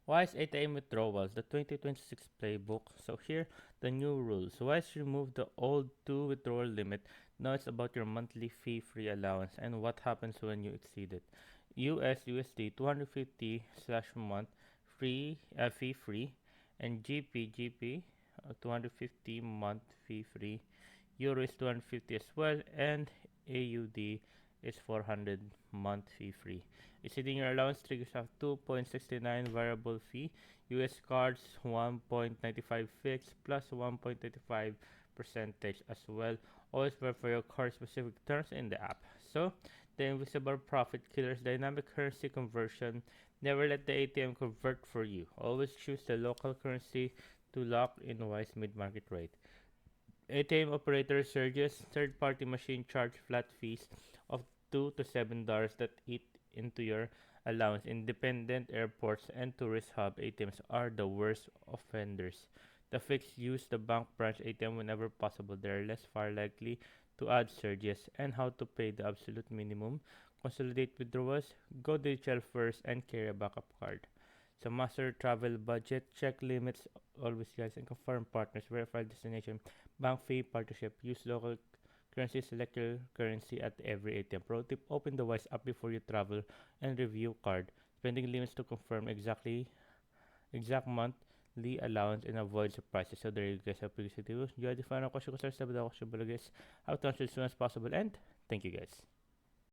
Wise ATM withdrawals, the 2026 playbook. So here, the new rules. Wise removed the old 2 withdrawal limit. Now it's about your monthly fee-free allowance and what happens when you exceed it. USD 250 slash month fee free, and GP 250 month fee free. Euro is 250 as well, and AUD is 400 month fee free. Exceeding your allowance triggers have 2.69 variable fee, US cards 1.95 fixed plus 1.35 percentage as well. Always verify your card specific terms in the app. So the invisible profit killers dynamic currency conversion. Never let the ATM convert for you. Always choose the local currency to lock in wise mid-market rate. ATM operator surges, third-party machine charge flat fees of $2 to $7 that eat into your allowance. Independent airports and tourist hub ATMs are the worst offenders. The fix use the bank branch ATM whenever possible. They are less far likely to add surges, and how to pay the absolute minimum. Consolidate withdrawals, go digital first, and carry a backup card. So master travel budget, check limits always guys, and confirm partners, verify destination, bank fee, partnership, use local currency, select your currency at every ATM. Pro tip, open the Wise app before you travel and review card. Spending limits to confirm exact monthly allowance and avoid surprises. So there you guys have previously to enjoy the final question. Guys, how to answer as soon as possible, and thank you guys.